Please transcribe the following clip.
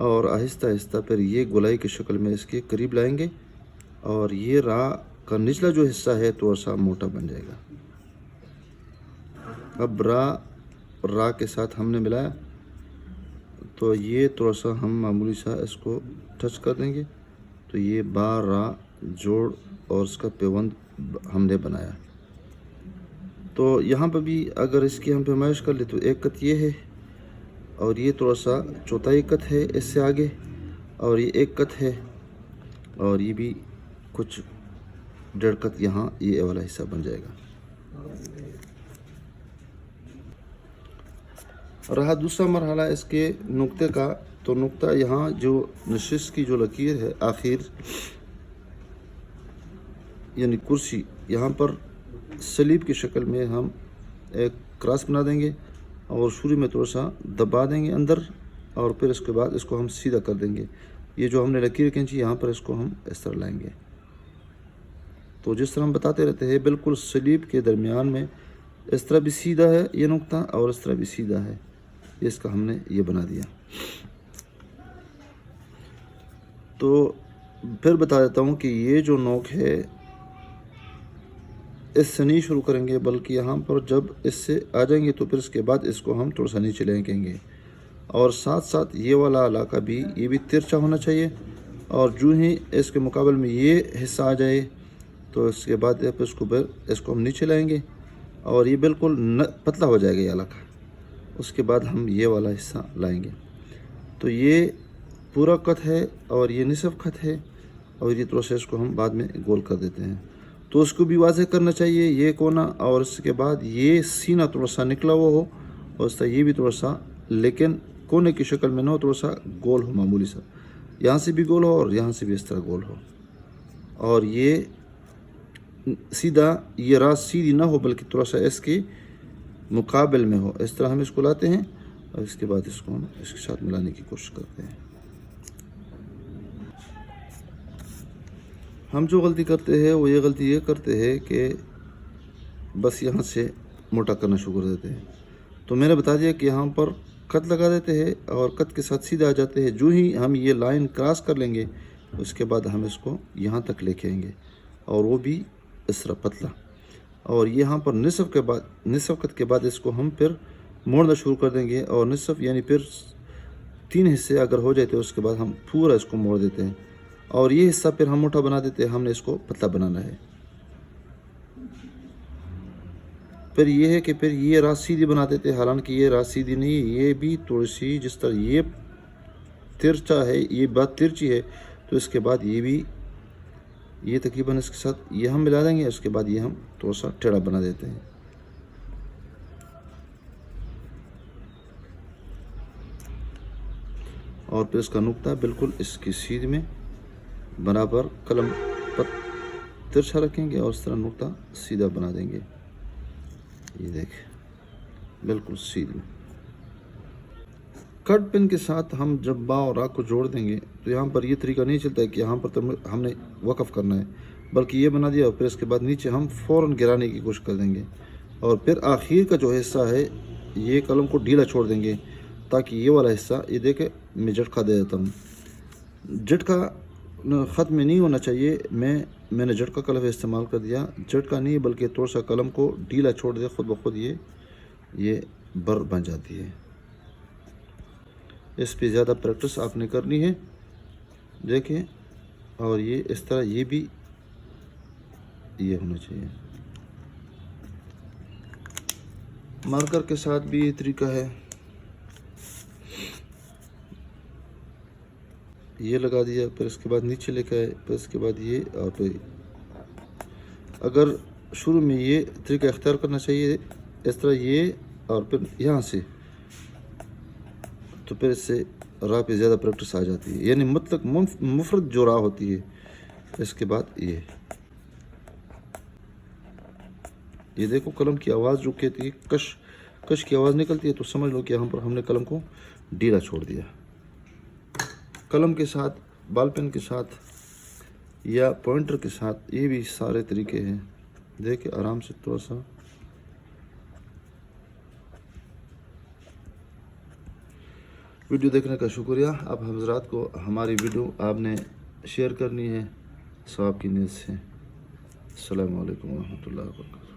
اور آہستہ آہستہ پھر یہ گولائی کی شکل میں اس کے قریب لائیں گے اور یہ را کا نچلا جو حصہ ہے تھوڑا سا موٹا بن جائے گا. اب را کے ساتھ ہم نے ملایا تو یہ تھوڑا سا ہم معمولی سا اس کو ٹچ کر دیں گے تو یہ با را جوڑ اور اس کا پیوند ہم نے بنایا. تو یہاں پہ بھی اگر اس کی ہم پیمائش کر لیں تو ایک قط یہ ہے اور یہ تھوڑا سا چوتھائی قط ہے اس سے آگے اور یہ ایک قط ہے اور یہ بھی کچھ 1.5 قط یہاں یہ والا حصہ بن جائے گا. رہا دوسرا مرحلہ اس کے نقطے کا تو نقطہ یہاں جو نشست کی جو لکیر ہے آخر یعنی کرسی یہاں پر سلیب کی شکل میں ہم ایک کراس بنا دیں گے اور شروع میں تھوڑا سا دبا دیں گے اندر اور پھر اس کے بعد اس کو ہم سیدھا کر دیں گے. یہ جو ہم نے لکیر کھینچی یہاں پر اس کو ہم اس طرح لائیں گے. تو جس طرح ہم بتاتے رہتے ہیں بالکل سلیب کے درمیان میں اس طرح بھی سیدھا ہے یہ نقطہ اور اس طرح بھی سیدھا ہے. اس کا ہم نے یہ بنا دیا. تو پھر بتا دیتا ہوں کہ یہ جو نوک ہے اس سے نہیں شروع کریں گے بلکہ یہاں پر جب اس سے آ جائیں گے تو پھر اس کے بعد اس کو ہم تھوڑا سا نیچے لیں گے اور ساتھ ساتھ یہ والا علاقہ بھی یہ بھی ترچھا ہونا چاہیے اور جو ہی اس کے مقابل میں یہ حصہ آ جائے تو اس کے بعد اس کو ہم نیچے لائیں گے اور یہ بالکل پتلا ہو جائے گا یہ علاقہ. اس کے بعد ہم یہ والا حصہ لائیں گے. تو یہ پورا قط ہے اور یہ نصف قط ہے اور یہ تھوڑا سا اس کو ہم بعد میں گول کر دیتے ہیں. تو اس کو بھی واضح کرنا چاہیے یہ کونا اور اس کے بعد یہ سینہ تھوڑا سا نکلا ہوا ہو اور اس طرح یہ بھی تھوڑا سا لیکن کونے کی شکل میں نہ ہو تھوڑا سا گول ہو معمولی سا. یہاں سے بھی گول ہو اور یہاں سے بھی اس طرح گول ہو اور یہ سیدھا یہ راست سیدھی نہ ہو بلکہ تھوڑا سا اس کے مقابل میں ہو. اس طرح ہم اس کو لاتے ہیں اور اس کے بعد اس کو ہم اس کے ساتھ ملانے کی کوشش کرتے ہیں. ہم جو غلطی کرتے ہیں وہ یہ غلطی یہ کرتے ہیں کہ بس یہاں سے موٹا کرنا شروع کر دیتے ہیں. تو میں نے بتا دیا کہ یہاں پر قط لگا دیتے ہیں اور قط کے ساتھ سیدھا آ جاتے ہیں. جو ہی ہم یہ لائن کراس کر لیں گے اس کے بعد ہم اس کو یہاں تک لے کے آئیں گے اور وہ بھی اس طرح پتلا اور یہاں پر نصف قط کے بعد اس کو ہم پھر موڑنا شروع کر دیں گے اور نصف یعنی پھر 3 حصے اگر ہو جائے تو اس کے بعد ہم پورا اس کو موڑ دیتے ہیں اور یہ حصہ پھر ہم موٹا بنا دیتے ہیں. ہم نے اس کو پتلا بنانا ہے. پھر یہ ہے کہ پھر یہ راست سیدھی بنا دیتے ہیں حالانکہ یہ راست سیدھی نہیں یہ بھی تھوڑی سی جس طرح یہ ترچا ہے یہ بات ترچی ہے تو اس کے بعد یہ بھی یہ تقریباً اس کے ساتھ یہ ہم ملا دیں گے. اس کے بعد یہ ہم تھوڑا سا ٹیڑھا بنا دیتے ہیں. اور پھر اس کا نقطہ بالکل اس کی سیدھ میں برابر قلم پر ترچھا رکھیں گے اور اس طرح نقطہ سیدھا بنا دیں گے. یہ دیکھیں بالکل سیدھ میں. کٹ پن کے ساتھ ہم جب با اور را کو جوڑ دیں گے تو یہاں پر یہ طریقہ نہیں چلتا ہے کہ یہاں پر ہم نے وقف کرنا ہے بلکہ یہ بنا دیا اور پھر اس کے بعد نیچے ہم فوراً گرانے کی کوشش کر دیں گے اور پھر آخر کا جو حصہ ہے یہ قلم کو ڈھیلا چھوڑ دیں گے تاکہ یہ والا حصہ یہ دیکھیں میں جھٹکا دے دیتا ہوں. جھٹکا خط میں نہیں ہونا چاہیے. میں نے جھٹکا کا لفظ استعمال کر دیا. جھٹکا نہیں بلکہ تھوڑا سا قلم کو ڈھیلا چھوڑ دے خود بخود یہ بر بن جاتی ہے. اس پہ زیادہ پریکٹس آپ نے کرنی ہے. دیکھیں اور یہ اس طرح یہ بھی یہ ہونا چاہیے. مارکر کے ساتھ بھی یہ طریقہ ہے. یہ لگا دیا پھر اس کے بعد نیچے لے کے آئے پھر اس کے بعد یہ اور پھر اگر شروع میں یہ طریقہ اختیار کرنا چاہیے اس طرح یہ اور پھر یہاں سے تو پھر اس سے راہ پہ زیادہ پریکٹس آ جاتی ہے. یعنی مطلق مفرد جو راہ ہوتی ہے اس کے بعد یہ دیکھو قلم کی آواز جو کہتی ہے کش کی آواز نکلتی ہے تو سمجھ لو کہ یہاں پر ہم نے قلم کو ڈھیلا چھوڑ دیا. قلم کے ساتھ بال پین کے ساتھ یا پوائنٹر کے ساتھ یہ بھی سارے طریقے ہیں. دیکھیں آرام سے تھوڑا سا ویڈیو دیکھنے کا شکریہ. آپ حضرات کو ہماری ویڈیو آپ نے شیئر کرنی ہے ثواب کی نیت سے. السلام علیکم ورحمۃ اللہ وبرکاتہ.